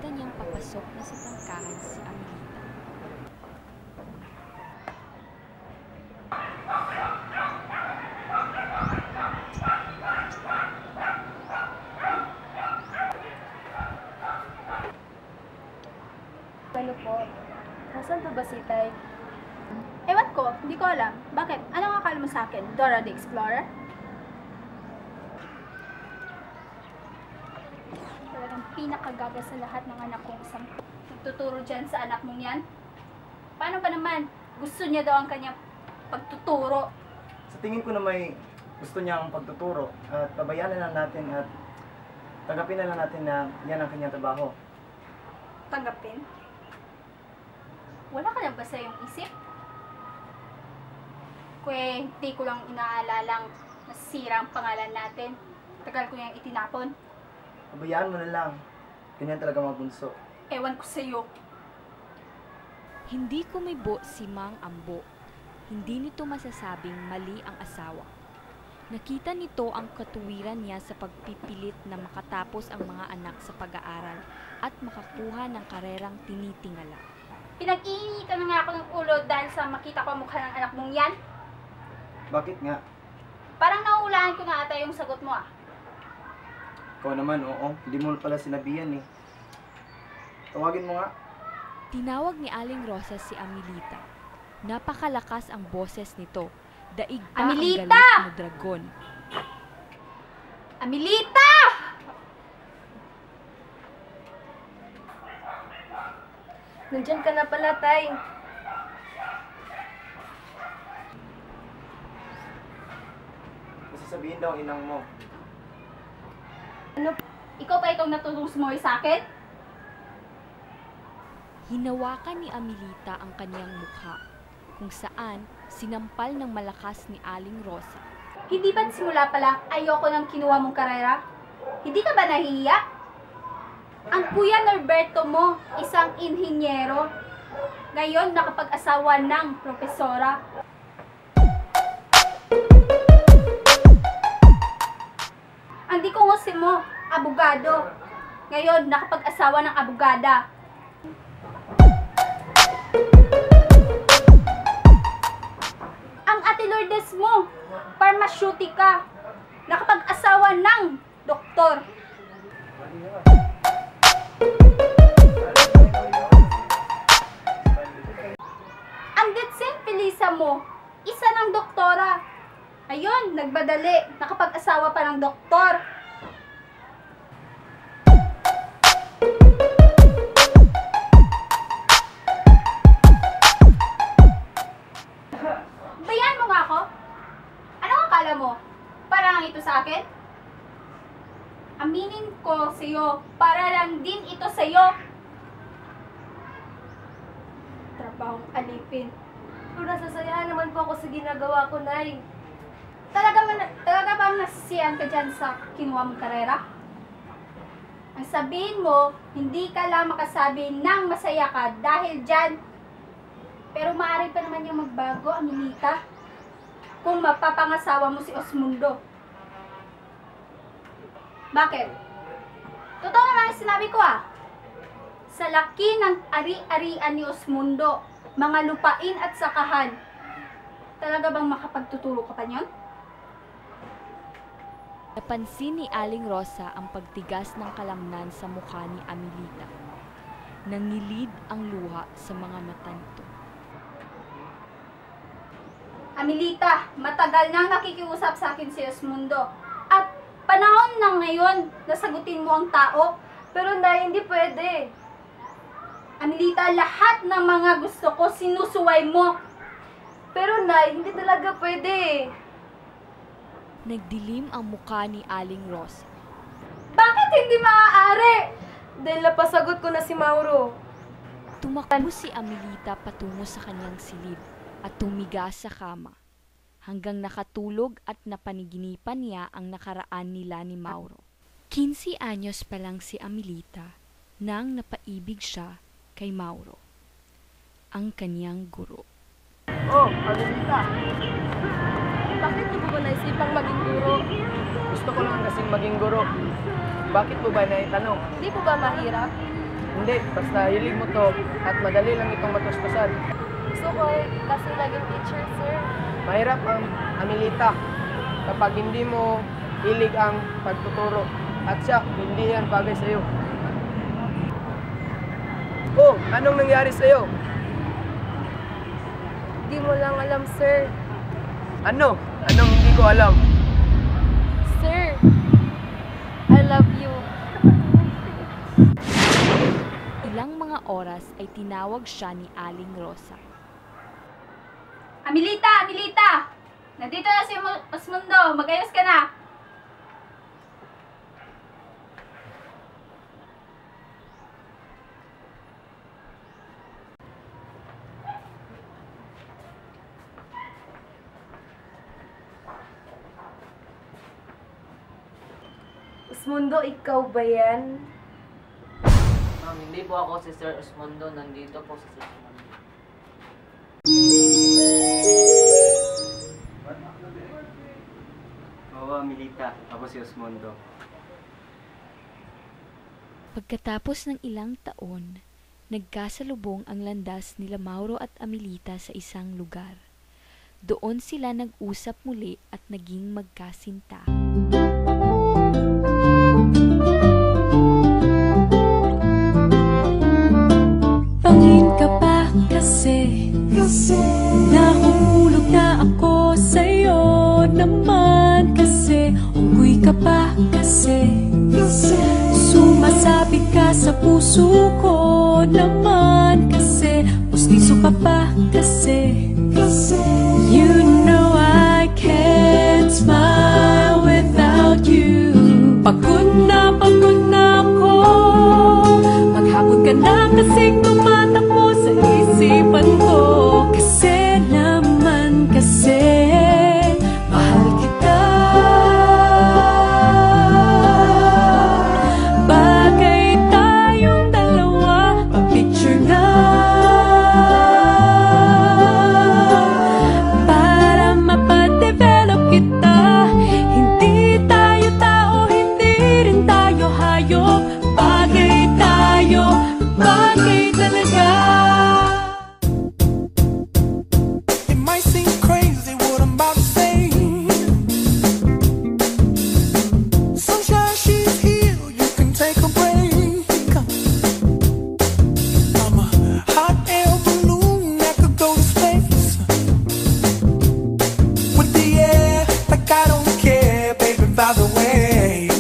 nakita niyang papasok na sa tangkahan si Amelita. Ano po? Nasaan to ba si Tay? Ewan ko, hindi ko alam. Bakit? Anong akala mo sa akin? Dora the Explorer? Talagang pinakagaga sa lahat ng anak kong isang nagtuturo dyan sa anak mong yan. Paano ba naman? Gusto niya daw ang kanyang pagtuturo. Sa tingin ko na may gusto niya ang pagtuturo at pabayaan na lang natin at tanggapin na lang natin na yan ang kanyang trabaho. Tanggapin? Wala ka na ba sa iyong isip? Kwe, hindi ko lang inaalalang nasira ang pangalan natin. Tagal ko yung itinapon. Pabayaan mo na lang. Ganyan talaga mga bunso. Ewan ko sa iyo. Hindi kumibo si Mang Ambo. Hindi nito masasabing mali ang asawa. Nakita nito ang katuwiran niya sa pagpipilit na makatapos ang mga anak sa pag-aaral at makakuha ng karerang tinitingala. Pinag-iinitan na nga ako ng ulo dahil sa makita ko ang mukha ng anak mong yan. Bakit nga? Parang nauulaan ko na ata yung sagot mo ah. Ikaw naman, oo. Hindi mo pala sinabihan eh. Tawagin mo nga. Tinawag ni Aling Rosa si Amelita. Napakalakas ang boses nito. Daig pa Amelita! ang galit na dragon. Amelita! Nandyan ka na pala, Tay. Sasabihin daw inang mo. Ano? Ikaw pa itong natutusmoy sa akin? Hinawakan ni Amelita ang kanyang mukha, kung saan sinampal ng malakas ni Aling Rosa. Hindi ba't simula pa lang ayoko nang kinuha mong karera? Hindi ka ba nahihiya? Ang kuya Norberto mo, isang inhinyero. Ngayon, nakapag-asawa ng propesora. Ang di kongose mo, abogado. Ngayon, nakapag-asawa ng abogada. Ang Ate Lourdes mo, parmasyutika. Nakapag-asawa ng doktor. Ang Detsen Felisa mo, isa ng doktora. Ayun, nagbadali. Nakapag-asawa pa ng doktor. Bayan mo nga ako? Anong akala mo? Parang ito sa akin? Aminin ko sa'yo, para lang din ito sa'yo. Trabahong alipin. Pero nasasayahan naman po ako sa ginagawa ko, Nay. Talaga bang nasisiyan ka dyan sa kinuha mong karera? Ang sabihin mo, hindi ka lang makasabi ng masaya ka dahil dyan. Pero maaari pa naman yung magbago, Amelita. Kung mapapangasawa mo si Osmundo. Bakit? Totoo naman ang sinabi ko ah. Sa laki ng ari-arian ni Osmundo, mga lupain at sakahan, talaga bang makapagtuturo ka pa niyon? Napansin ni Aling Rosa ang pagtigas ng kalamnan sa mukha ni Amelita. Nangilid ang luha sa mga mata nito. Amelita, matagal nang nakikiusap sa akin si Osmundo. At panahon na ngayon na sagutin mo ang tao. Pero, Nay, hindi pwede. Amelita, lahat ng mga gusto ko sinusuway mo. Pero, Nay, hindi talaga pwede. Nagdilim ang mukha ni Aling Rosa. Bakit hindi maaari? Dahil napasagot ko na si Mauro. Tumakbo si Amelita patungo sa kanyang silid at tumiga sa kama hanggang nakatulog at napaniginipan niya ang nakaraan nila ni Mauro. 15 anyos pa lang si Amelita nang napaibig siya kay Mauro, ang kanyang guro. Oh, Amelita! Bakit niyo po ba naisipang maging guro? Gusto ko lang kasing maging guro. Bakit po ba naitanong? Hindi po ba mahirap? Hindi, basta hilig mo to at madali lang itong matustusan. Gusto ko kasi naging teacher, sir. Mahirap ang Amelita kapag hindi mo hilig ang pagtuturo at siya, hindi yan bagay sa iyo. Oh, anong nangyari sa iyo? Di mo lang alam, sir. Ano? Anong hindi ko alam? Sir, I love you. Ilang mga oras ay tinawag siya ni Aling Rosa. Amelita! Amelita! Nandito na si Osmundo. Magayos ka na. Osmundo, ikaw ba yan? Ma'am, hindi po ako si Sir Osmundo. Nandito po si Sir Osmundo. Oo, Amelita. Ako si Osmundo. Pagkatapos ng ilang taon, nagkasalubong ang landas nila Mauro at Amelita sa isang lugar. Doon sila nag-usap muli at naging magkasinta. Pangin ka pa kasi nahuhulog na ako sa'yo naman kasi unggoy ka pa kasi sumasabit ka sa puso ko naman kasi pustiso ka pa kasi you know I can't smile without you. Pagod na ako, maghapon ka na kasing tumatakbo sa isipan ko. Kasi naman kasi mahal kita. Bagay tayong dalawa, pa-picture na para mapadevelop kita. Hindi tayo tao, hindi rin tayo hayop. Bagay tayo, bagay talaga. It might seem crazy what I'm about to say. Sunshine, she's here, you can take a break. I'm a hot air balloon that could go to space. With the air, like I don't care, baby, by the way.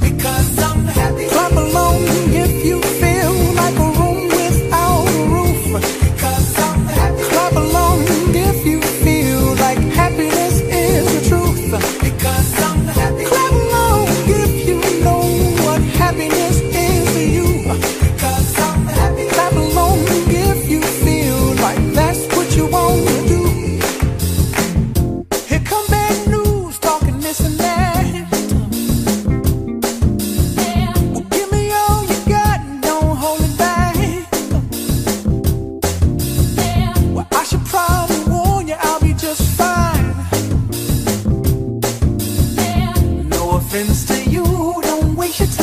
Because I'm happy. Clap along if you feel like a room without a roof. Because I'm happy. Clap along if you feel like happiness is the truth. Because I'm happy. Clap along if you know what happiness is to you. Because I'm happy. Clap along if you feel like that's what you want to do. Here come bad news, talking this and that. Well, give me all you got and don't hold it back. Well, I should probably warn you, I'll be just fine. No offense to you, don't waste your time.